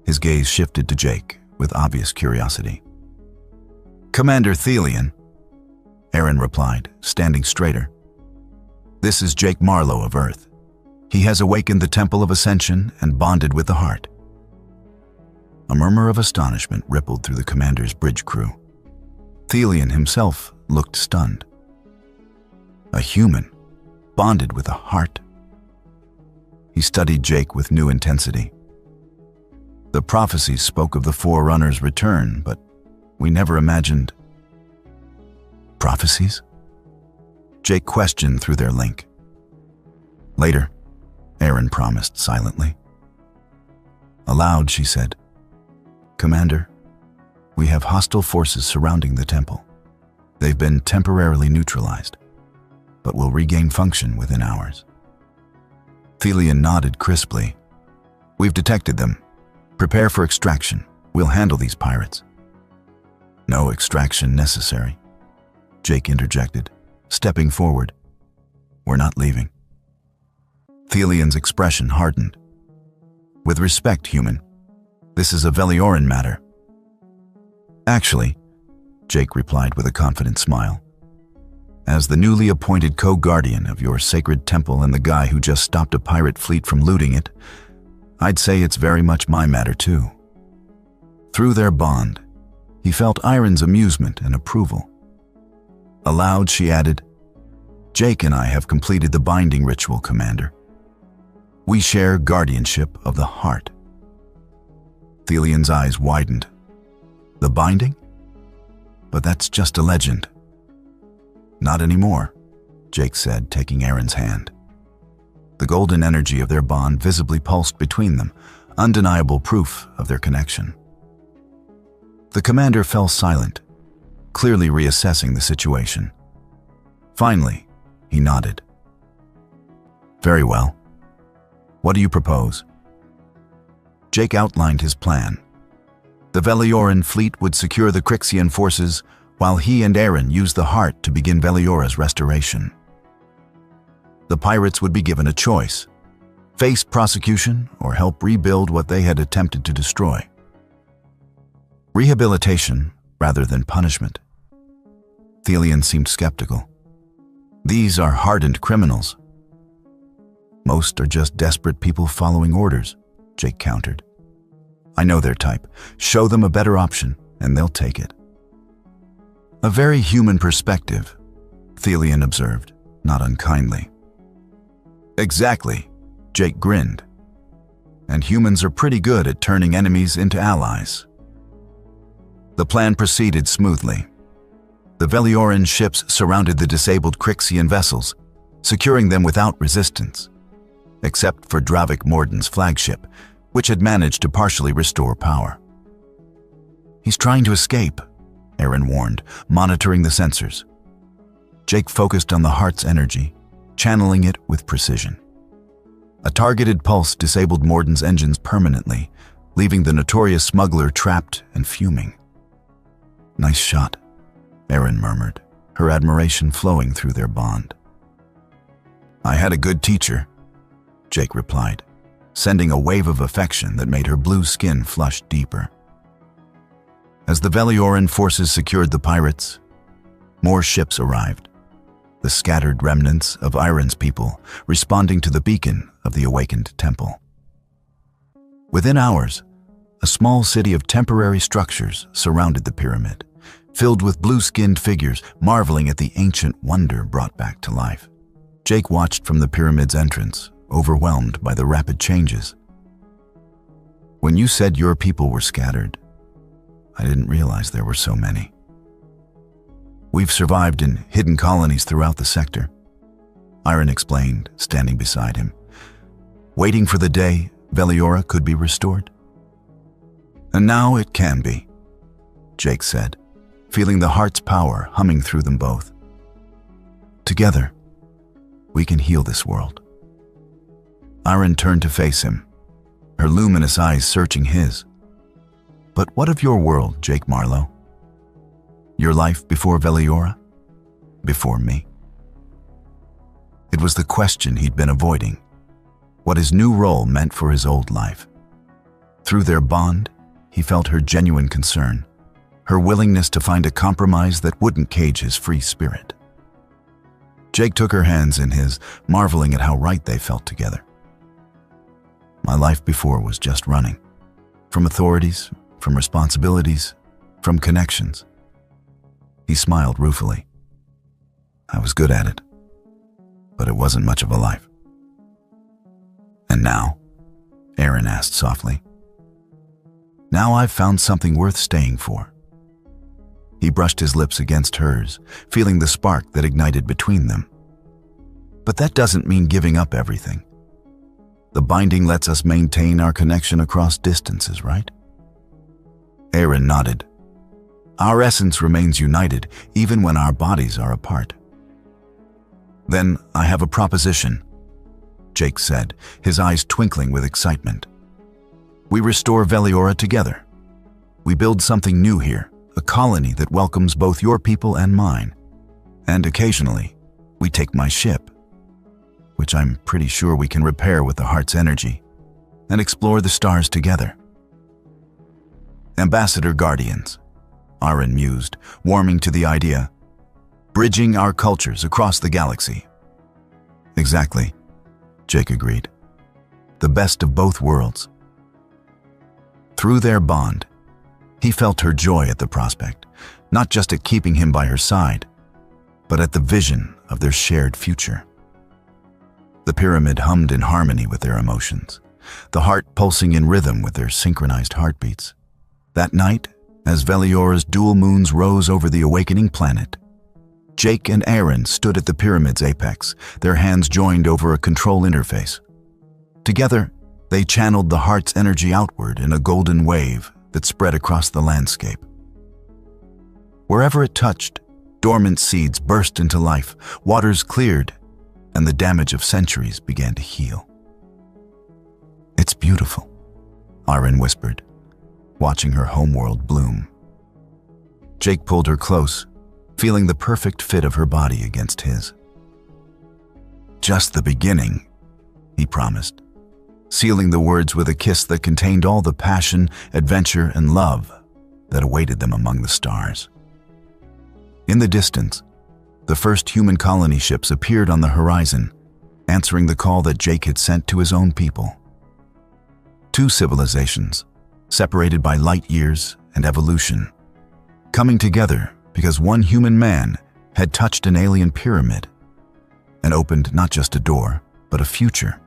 His gaze shifted to Jake with obvious curiosity. Commander Thelian, Aaron replied, standing straighter. "This is Jake Marlowe of Earth. He has awakened the Temple of Ascension and bonded with the heart." A murmur of astonishment rippled through the commander's bridge crew. Thelian himself looked stunned. A human, bonded with a heart. He studied Jake with new intensity. "The prophecies spoke of the Forerunner's return, but we never imagined..." "Prophecies?" Jake questioned through their link. "Later," Aaron promised silently. Aloud, she said, "Commander, we have hostile forces surrounding the temple. They've been temporarily neutralized, but will regain function within hours." Thelian nodded crisply. "We've detected them. Prepare for extraction. We'll handle these pirates." "No extraction necessary," Jake interjected, stepping forward. "We're not leaving." Thelian's expression hardened. "With respect, human, this is a Velioran matter." "Actually," Jake replied with a confident smile, "as the newly appointed co-guardian of your sacred temple and the guy who just stopped a pirate fleet from looting it, I'd say it's very much my matter too." Through their bond, he felt Iron's amusement and approval. Aloud, she added, "Jake and I have completed the binding ritual, Commander. We share guardianship of the heart." Thelian's eyes widened. "The binding? But that's just a legend." "Not anymore," Jake said, taking Aaron's hand. The golden energy of their bond visibly pulsed between them, undeniable proof of their connection. The commander fell silent, clearly reassessing the situation. Finally, he nodded. "Very well. What do you propose?" Jake outlined his plan. The Velioran fleet would secure the Crixian forces, while he and Aaron used the heart to begin Veliora's restoration. The pirates would be given a choice: face prosecution or help rebuild what they had attempted to destroy. Rehabilitation rather than punishment. Thelian seemed skeptical. "These are hardened criminals." "Most are just desperate people following orders," Jake countered. "I know their type. Show them a better option, and they'll take it." "A very human perspective," Thelian observed, not unkindly. "Exactly," Jake grinned. "And humans are pretty good at turning enemies into allies." The plan proceeded smoothly. The Velioran ships surrounded the disabled Crixian vessels, securing them without resistance, except for Dravik Morden's flagship, which had managed to partially restore power. "He's trying to escape," Aaron warned, monitoring the sensors. Jake focused on the heart's energy, channeling it with precision. A targeted pulse disabled Morden's engines permanently, leaving the notorious smuggler trapped and fuming. "Nice shot," Aaron murmured, her admiration flowing through their bond. "I had a good teacher," Jake replied, sending a wave of affection that made her blue skin flush deeper. As the Velioran forces secured the pirates, more ships arrived, the scattered remnants of Iron's people responding to the beacon of the awakened temple. Within hours, a small city of temporary structures surrounded the pyramid, filled with blue-skinned figures marveling at the ancient wonder brought back to life. Jake watched from the pyramid's entrance, overwhelmed by the rapid changes. "When you said your people were scattered, I didn't realize there were so many. We've survived in hidden colonies throughout the sector," Iron explained, standing beside him, "waiting for the day Veliora could be restored." "And now it can be," Jake said, feeling the heart's power humming through them both. "Together, we can heal this world." Iron turned to face him, her luminous eyes searching his. "But what of your world, Jake Marlowe? Your life before Veliora? Before me?" It was the question he'd been avoiding, what his new role meant for his old life. Through their bond, he felt her genuine concern, her willingness to find a compromise that wouldn't cage his free spirit. Jake took her hands in his, marveling at how right they felt together. My life before was just running. From authorities, from responsibilities, from connections. He smiled ruefully. I was good at it, but it wasn't much of a life. And now? Aaron asked softly. Now I've found something worth staying for. He brushed his lips against hers, feeling the spark that ignited between them. But that doesn't mean giving up everything. The binding lets us maintain our connection across distances, right? Aaron nodded. Our essence remains united even when our bodies are apart. Then I have a proposition, Jake said, his eyes twinkling with excitement. We restore Veliora together. We build something new here, a colony that welcomes both your people and mine. And occasionally, we take my ship, which I'm pretty sure we can repair with the heart's energy, and explore the stars together. Ambassador Guardians, Aaron mused, warming to the idea. Bridging our cultures across the galaxy. Exactly, Jake agreed. The best of both worlds. Through their bond, he felt her joy at the prospect, not just at keeping him by her side, but at the vision of their shared future. The pyramid hummed in harmony with their emotions, the heart pulsing in rhythm with their synchronized heartbeats. That night, as Veliora's dual moons rose over the awakening planet, Jake and Aaron stood at the pyramid's apex, their hands joined over a control interface. Together, they channeled the heart's energy outward in a golden wave that spread across the landscape. Wherever it touched, dormant seeds burst into life, waters cleared, and the damage of centuries began to heal. It's beautiful, Aaron whispered, watching her homeworld bloom. Jake pulled her close, feeling the perfect fit of her body against his. Just the beginning, he promised, sealing the words with a kiss that contained all the passion, adventure, and love that awaited them among the stars. In the distance, the first human colony ships appeared on the horizon, answering the call that Jake had sent to his own people. Two civilizations, separated by light years and evolution, coming together because one human man had touched an alien pyramid and opened not just a door, but a future.